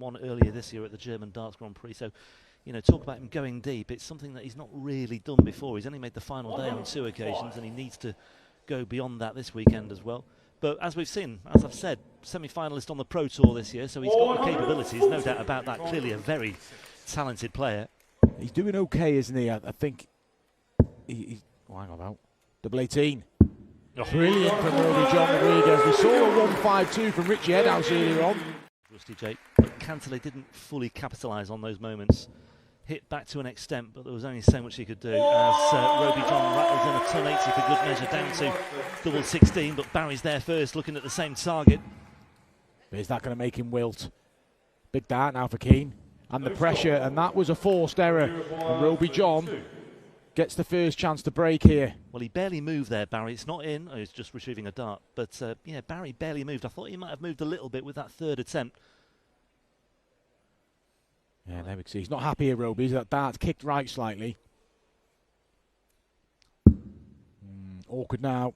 One earlier this year at the German Darts Grand Prix. So, you know, talk about him going deep. It's something that he's not really done before. He's only made the final day on 2 occasions, and he needs to go beyond that this weekend as well. But as we've seen, as I've said, semi-finalist on the Pro Tour this year, so he's got the capabilities, no doubt about that. Clearly a very talented player. He's doing okay, isn't he? I think he's hang on about double 18. Oh. Brilliant from Roby John Rodriguez. We saw a 1-5-2 from Richie Headhouse earlier on. Rusty Jake, but Cantley didn't fully capitalise on those moments. Hit back to an extent, but there was only so much he could do as Roby John rattles in a ton 80 for good measure, down to double 16, but Barry's there first, looking at the same target. Is that going to make him wilt? Big dart now for Keane, and the pressure, and that was a forced error. And Roby John gets the first chance to break here. Well, he barely moved there, Barry. It's not in. Oh, he's just retrieving a dart. But, yeah, Barry barely moved. I thought he might have moved a little bit with that third attempt. Yeah, there we see. He's not happy here, Roby. That dart's kicked right slightly. Awkward now.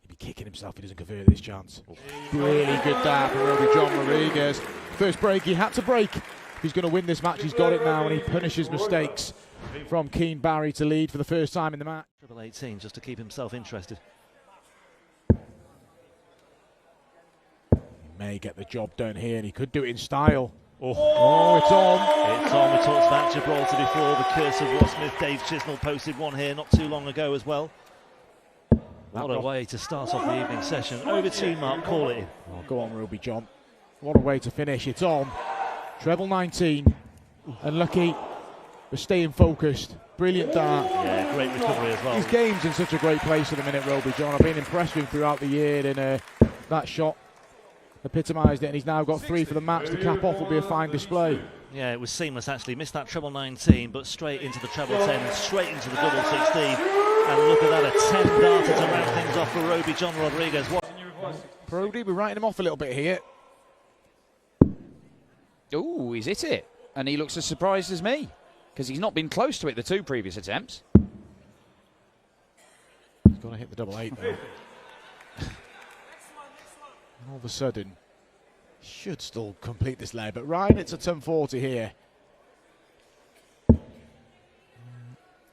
He'd be kicking himself if he doesn't convert this chance. Oh. Really good dart from Roby John Rodriguez. First break he had to break. He's going to win this match. He's got it now, and he punishes mistakes from Keane Barry to lead for the first time in the match. Double 18 just to keep himself interested. He may get the job done here, and he could do it in style. Oh, it's on. It's on. We talked about Gibraltar before. The curse of Ross Smith. Dave Chisnell posted one here not too long ago as well. What a way to start off the evening session. Over to Mark, call it in. Oh, go on, Roby John. What a way to finish. It's on. Treble 19. Unlucky, but staying focused. Brilliant dart. Yeah, great recovery as well. His game's in such a great place at the minute, Roby John. I've been impressed with him throughout the year, and that shot epitomised it, and he's now got 3 for the match. To cap off will be a fine display. Yeah, it was seamless actually. Missed that treble 19, but straight into the treble 10, straight into the double 16. And look at that, a 10 darter to round things off for Roby John Rodriguez. Brody, we're writing him off a little bit here. Ooh, he's hit it. And he looks as surprised as me, because he's not been close to it the 2 previous attempts. He's got to hit the double 8 though. All of a sudden, should still complete this leg, but Ryan, it's a 10-40 here.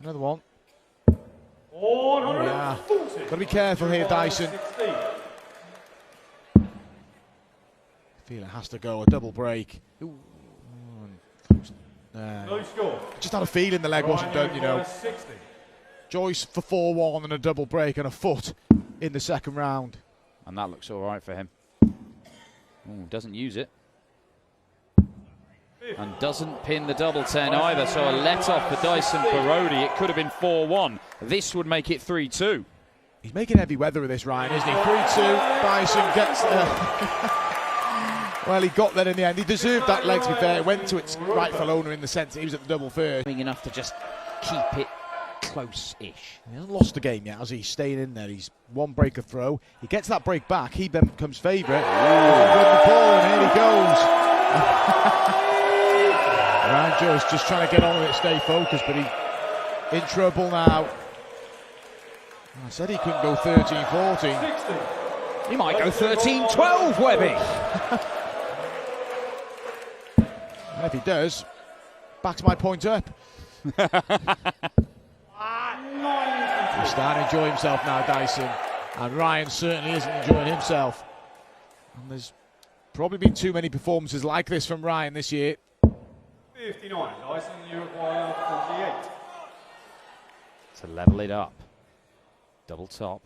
Another one. Oh yeah, got to be careful here, Dyson. I feel it has to go, a double break. Ooh. No score. Just had a feeling the leg wasn't done, you know. Joyce for 4-1 and a double break and a foot in the second round. And that looks all right for him. Ooh, doesn't use it. And doesn't pin the double 10 either, so a let-off for Dyson Parodi. It could have been 4-1. This would make it 3-2. He's making heavy weather of this, Ryan, isn't he? 3-2, Dyson gets... well, he got that in the end. He deserved that leg, to be fair. It went to its rightful owner in the sense that he was at the double first. Enough to just keep it close-ish. He hasn't lost the game yet, as he's staying in there. He's one break a throw. He gets that break back. He then becomes favourite. The ball, and here he goes. Ryan Joyce just trying to get on with it, stay focused, but he's in trouble now. I said he couldn't go 13-14. He might go 13-12, Webby. And if he does, backs my point up. He's starting to enjoy himself now, Dyson. And Ryan certainly isn't enjoying himself. And there's probably been too many performances like this from Ryan this year. 59, Dyson, you require 48. To level it up. Double top.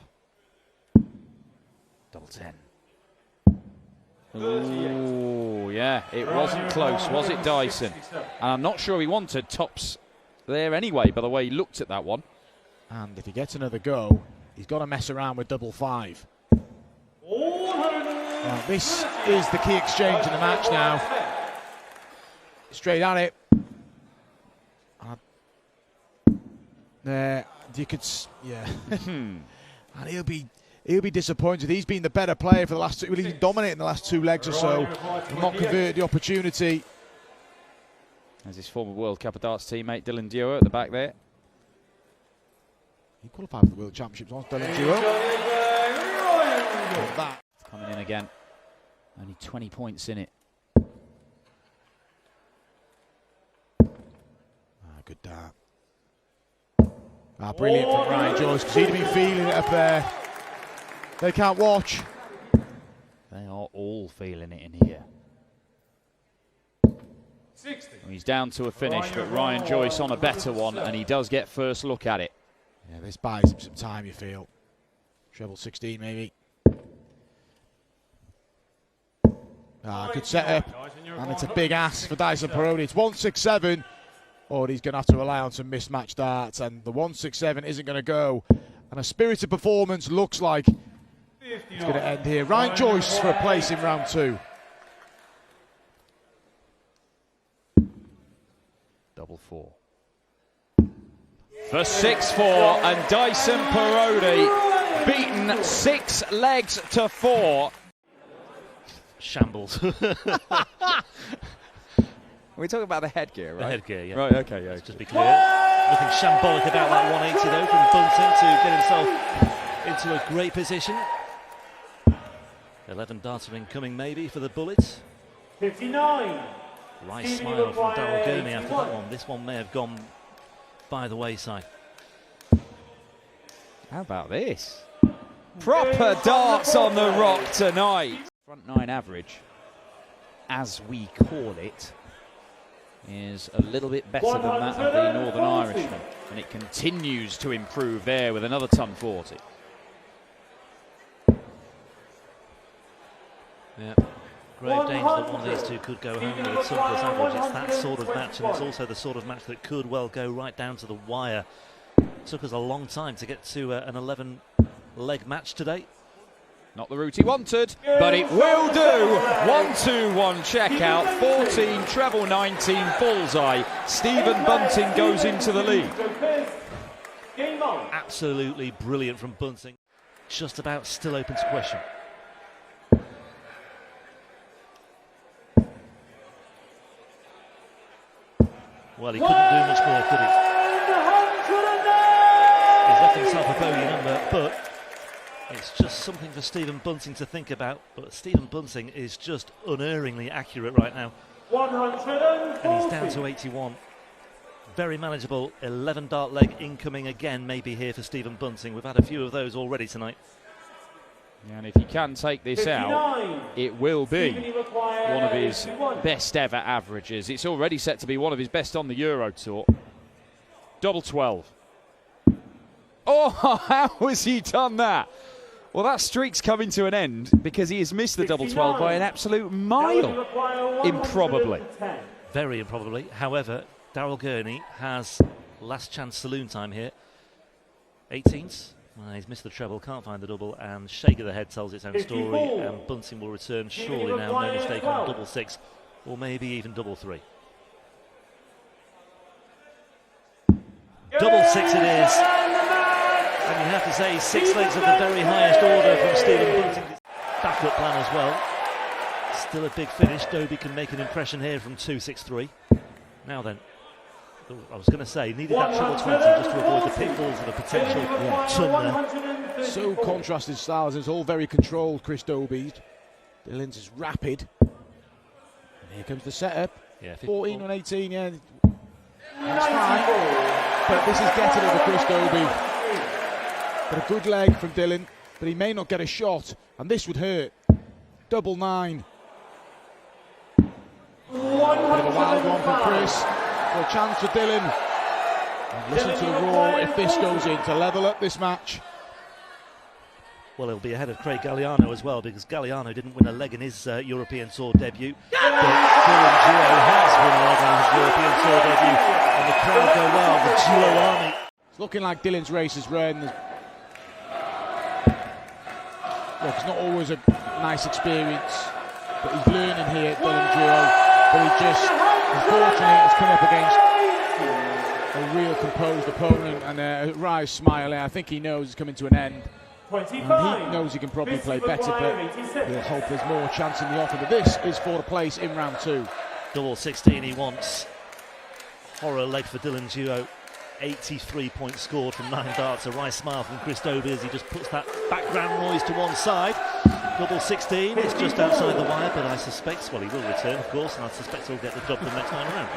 Double 10. Ooh, yeah, it wasn't close, was it, Dyson? And I'm not sure he wanted tops there anyway, by the way he looked at that one. And if he gets another go, he's got to mess around with double 5. Now, this is the key exchange in the match now. Straight at it. There, you could, yeah. And he'll be disappointed. He's been the better player for the last 2. Well, he's been dominating the last 2 legs or so. Not converted the opportunity. As his former World Cup of Darts teammate Dylan Duo at the back there. He qualified for the World Championships on Dylan Duo. Coming in again. Only 20 points in it. good dart. Brilliant from Ryan Joyce, because he'd have been feeling it up there. They can't watch. They are all feeling it in here. 60. He's down to a finish, but Ryan Joyce on a better one, and he does get first look at it. Yeah, this buys him some time, you feel. Treble 16, maybe. Good setup. And it's a big ask for Dyson Peroni. It's 167. Oh, he's going to have to rely on some mismatched darts, and the 167 isn't going to go. And a spirited performance looks like it's going to end here. Ryan Joyce for a place in round 2. Double 4. For 6-4, and Dyson Peroni beaten 6 legs to 4. Shambles. We're talking about the headgear, right? The headgear, yeah. Right, okay, yeah. Just to be clear. Nothing shambolic about that 180 though from Bunting to get himself into a great position. 11 darter incoming maybe for the Bullets. 59. Nice smile from Darryl Gurney after that one. This one may have gone by the wayside. How about this? Proper darts on the rock tonight. Front 9 average, as we call it, is a little bit better than that of the Northern Irishman, and it continues to improve there with another ton 40. Yeah, grave danger that one of these two could go home with a ton plus average. It's that sort of match, and it's also the sort of match that could well go right down to the wire. It took us a long time to get to an 11-leg match today. Not the route he wanted, but it will do. 1-2-1 checkout, 14, treble 19, bullseye. Stephen Bunting goes into the lead. Absolutely brilliant from Bunting. Just about still open to question. Well, he couldn't do much more, could he? He's left himself a bogey number, but it's just something for Stephen Bunting to think about. But Stephen Bunting is just unerringly accurate right now. 140. And he's down to 81. Very manageable. 11 dart leg incoming again, maybe here for Stephen Bunting. We've had a few of those already tonight. And if he can take this out, it will be one of his best ever averages. It's already set to be one of his best on the Euro Tour. Double 12. Oh, how has he done that? Well, that streak's coming to an end because he has missed the double 12 by an absolute mile. Improbably. Very improbably. However, Darryl Gurney has last chance saloon time here. 18s. He's missed the treble, can't find the double, and shake of the head tells its own story, and Bunting will return surely now, no mistake, on double 6, or maybe even double 3. Double 6 it is, and you have to say 6 legs of the very highest order from Stephen Bunting's backup plan as well. Still a big finish. Dobie can make an impression here from 2-6-3. Now then, I was going to say, needed that treble 20 just to avoid the pitfalls of a potential ton there. So contrasted styles, it's all very controlled, Chris Dobie's. Dillon's is rapid. And here comes the setup. Yeah, 14 on 18, yeah. That's fine. But this is getting it for Chris Dobie. But a good leg from Dillon, but he may not get a shot, and this would hurt. Double 9. Bit of a wild one from Chris. For a chance for Dillon. And listen to the roar if this goes in to level up this match. Well, he'll be ahead of Craig Galliano as well, because Galliano didn't win a leg in his European Tour debut. But Dylan Duo has won a leg in his European Tour debut, and the crowd go wild. The Duo army. It's looking like Dillon's race is run. Look, it's not always a nice experience, but he's learning here at Dylan Duo. But he just, unfortunately, has come up against a real composed opponent, and Rise smiling. I think he knows it's coming to an end. And he knows he can probably play better, but he'll hope there's more chance in the offer. But this is for the place in round 2. Double 16 he wants. Horror leg for Dylan Duo. 83 points scored from 9 darts. A wry smile from Chris Dobie as he just puts that background noise to one side. Double 16, it's just outside the wire, but I suspect, well, he will return, of course, and I suspect he'll get the job the next time around.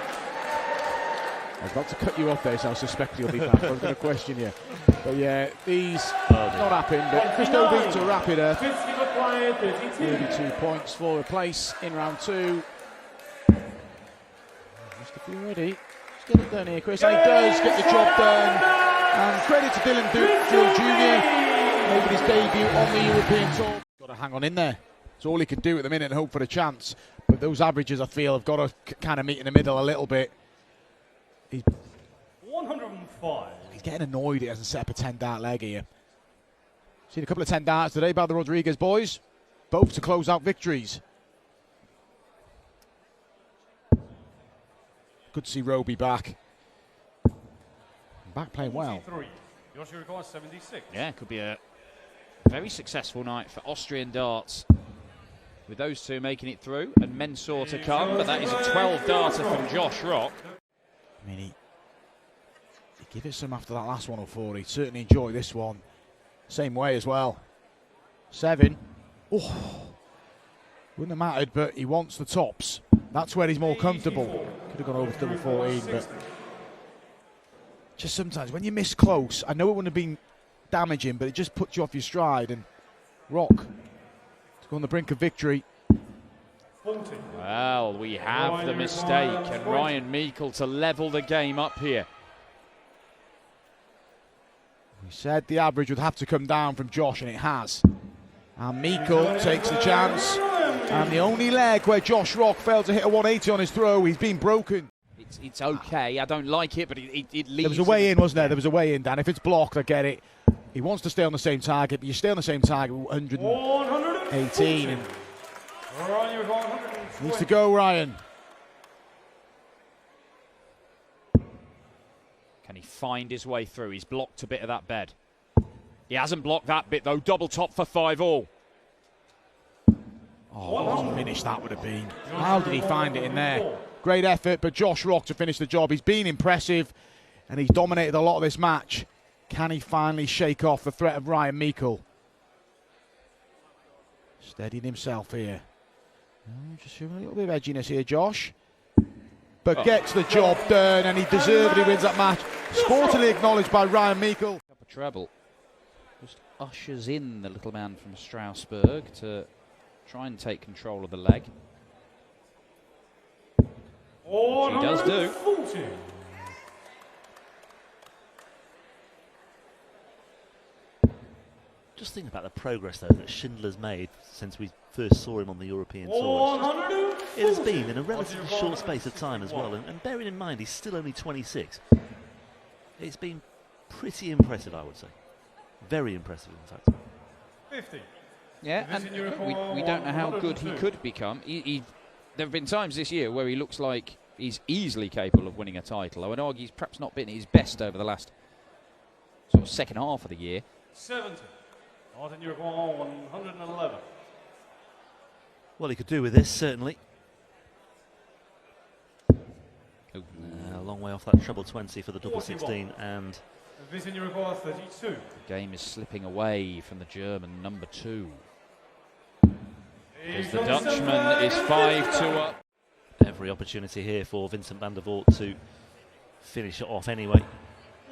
I was about to cut you off there, so I suspect you'll be back. I was going to question you. But yeah, these not happened, but Christo beats a Rapida. 32 points for a place in round 2. Just if you're ready, let's get it done here, Chris. And he does get the job done. And credit to Dylan Drill Jr. making his debut on the European Tour. Got to hang on in there. It's all he can do at the minute and hope for a chance. But those averages, I feel, have got to kind of meet in the middle a little bit. He's 105. He's getting annoyed he hasn't set up a 10-dart leg here. Seen a couple of 10 darts today by the Rodriguez boys. Both to close out victories. Good to see Roby back. Back playing well. Joshua requires 76. Yeah, could be a very successful night for Austrian darts, with those two making it through and Mensur to come, but that is a 12-darter from Josh Rock. I mean, he gave it some after that last 104. He certainly enjoyed this one. Same way as well. 7. Oh, wouldn't have mattered, but he wants the tops. That's where he's more comfortable. Could have gone over to double 14, but just sometimes when you miss close, I know it wouldn't have been damaging, but it just puts you off your stride. And Rock to go on the brink of victory. Well, we have the mistake, and Ryan Meikle to level the game up here. We said the average would have to come down from Josh, and it has. And Meikle takes the chance. And the only leg where Josh Rock failed to hit a 180 on his throw, he's been broken. It's okay. I don't like it, but it leaves. There was a way in, wasn't there? There was a way in, Dan. If it's blocked, I get it. He wants to stay on the same target, but you stay on the same target with 118. And needs to go, Ryan. Can he find his way through? He's blocked a bit of that bed. He hasn't blocked that bit, though. Double top for 5-all. Oh, what a finish that would have been. How did he find it in there? Great effort, but Josh Rock to finish the job. He's been impressive, and he's dominated a lot of this match. Can he finally shake off the threat of Ryan Meikle? Steadying himself here. Just showing a little bit of edginess here, Josh. But gets the job done, and he deservedly wins that match. Sportingly acknowledged by Ryan Meikle. A treble. Just ushers in the little man from Strasbourg to try and take control of the leg. He does do. Just think about the progress, though, that Schindler's made since we first saw him on the European Tour. It has been in a relatively short space of time as well, and bearing in mind he's still only 26. It's been pretty impressive, I would say. Very impressive, in fact. 50. Yeah, and we don't know how good he could become. There have been times this year where he looks like he's easily capable of winning a title. I would argue he's perhaps not been at his best over the last sort of second half of the year. 70. Martin, you require 111. Well, he could do with this, certainly. A long way off that treble 20 for the double 16, and Vincent, you require 32. The game is slipping away from the German number 2. As the Dutchman is 5-2 up. Every opportunity here for Vincent van der Voort to finish it off anyway.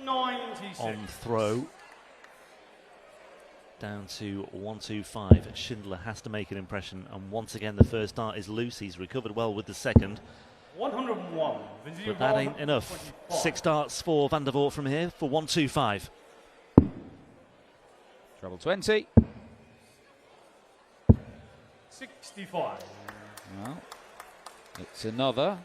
96. On throw. Down to 125. Schindler has to make an impression, and once again the first dart is loose. He's recovered well with the second. 101. But that ain't enough. 25. 6 darts for van der Voort from here for 125. Treble 20. 65. Well, it's another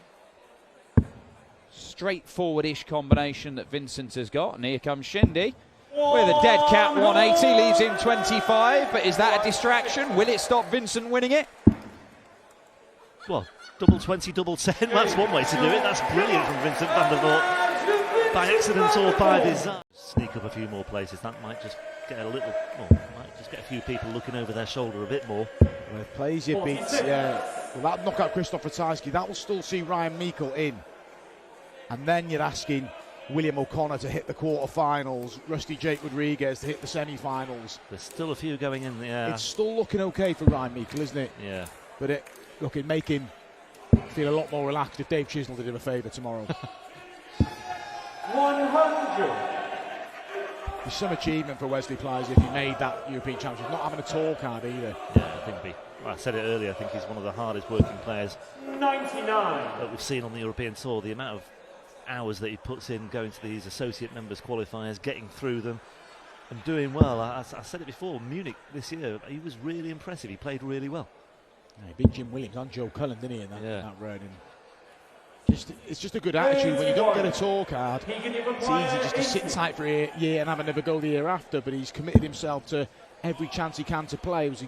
straightforward-ish combination that Vincent has got, and here comes Shindy with a dead cat 180, leaves him 25, but is that a distraction? Will it stop Vincent winning it? Well, double 20, double 10, that's one way to do it. That's brilliant from Vincent van der Voort. By accident or by design. Sneak up a few more places. That might just get a little, might just get a few people looking over their shoulder a bit more. Well, if plays you beats, well, that knock out Krzysztof Ratajski, that will still see Ryan Meikle in. And then you're asking William O'Connor to hit the quarterfinals, Rusty Jake Rodriguez to hit the semi-finals. There's still a few going in there. It's still looking okay for Ryan Meikle, isn't it? Yeah. But it'd make him feel a lot more relaxed if Dave Chisnell did him a favour tomorrow. 100. There's some achievement for Wesley Plies if he made that European Championship. Not having a tour card either. Yeah, I think I said it earlier, I think he's one of the hardest working players 99. that we've seen on the European Tour. The amount of hours that he puts in going to these associate members qualifiers, getting through them and doing well. I said it before, Munich this year, he was really impressive. He played really well. Yeah, he beat Jim Williams and Joe Cullen, didn't he, in that run? And it's just a good attitude. When you don't get a tour card, it's easy just to sit tight for a year and have another go the year after, but he's committed himself to every chance he can to play. What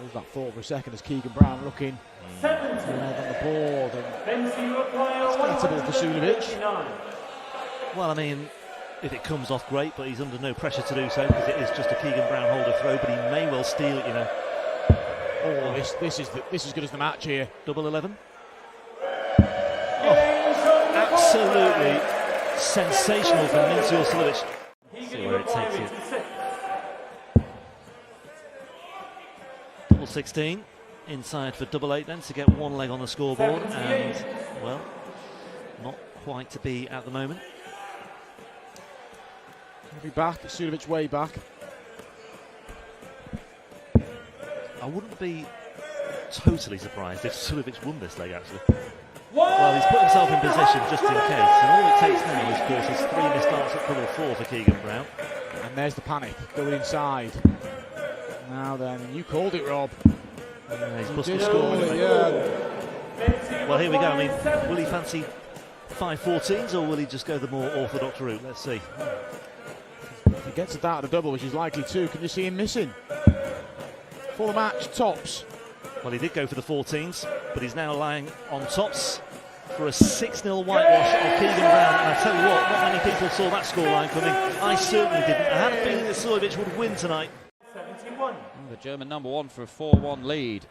was that thought for a second as Keegan Brown looking on the board, and it's gettable for Sulevic. Well, I mean, if it comes off, great, but he's under no pressure to do so because it is just a Keegan Brown holder throw, but he may well steal it, you know. Oh, this is as good as the match here. Double 11. Absolutely sensational from Mintior Sulevic. See where it takes you. Double 16 inside for double 8 then to get one leg on the scoreboard, and well, not quite to be at the moment. He'll be back, Sulevic way back. I wouldn't be totally surprised if Sulevic won this leg actually. Well, he's put himself in position just in case, and all it takes now is, of course, is 3 misstarts at double 4 for Keegan Brown. And there's the panic, going inside. Now then, you called it, Rob. He's must be scoring. Yeah. Well, here we go. I mean, will he fancy 5-14s or will he just go the more orthodox route? Let's see. If he gets a dart at a double, which he's likely to, can you see him missing? For the match, tops. Well, he did go for the 14s, but he's now lying on tops for a 6-0 whitewash of Keegan Brown. And I tell you what, not many people saw that scoreline coming. I certainly didn't. I had a feeling that Sulevic would win tonight. 71. The German number 1 for a 4-1 lead.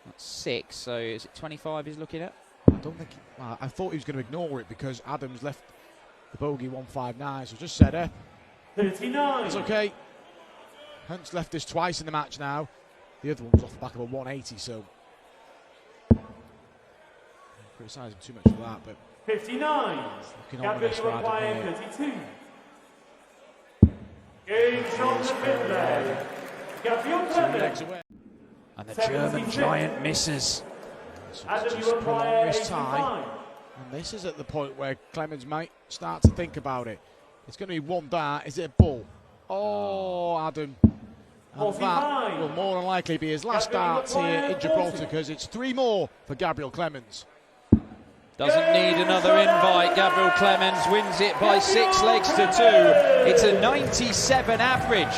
That's 6, so is it 25 he's looking at? I don't think. I thought he was going to ignore it because Adams left the bogey 159, so just said 39. it's okay. Hunt's left this twice in the match now. The other one was off the back of a 180, so I'm criticising too much for that, but 59. looking ominous for Adam here. 32. Games on the fifth leg. Gabriel 2 Clemens. legs away. And the German 76. giant misses. So Adam, it's you just require prolong this tie. 85. And this is at the point where Clemens might start to think about it. It's going to be one dart. Is it a bull? Oh, Adam. And that will more than likely be his last darts here in Gibraltar because it's 3 more for Gabriel Clemens. Doesn't need another invite. Gabriel Clemens wins it by 6 legs to 2. It's a 97 average.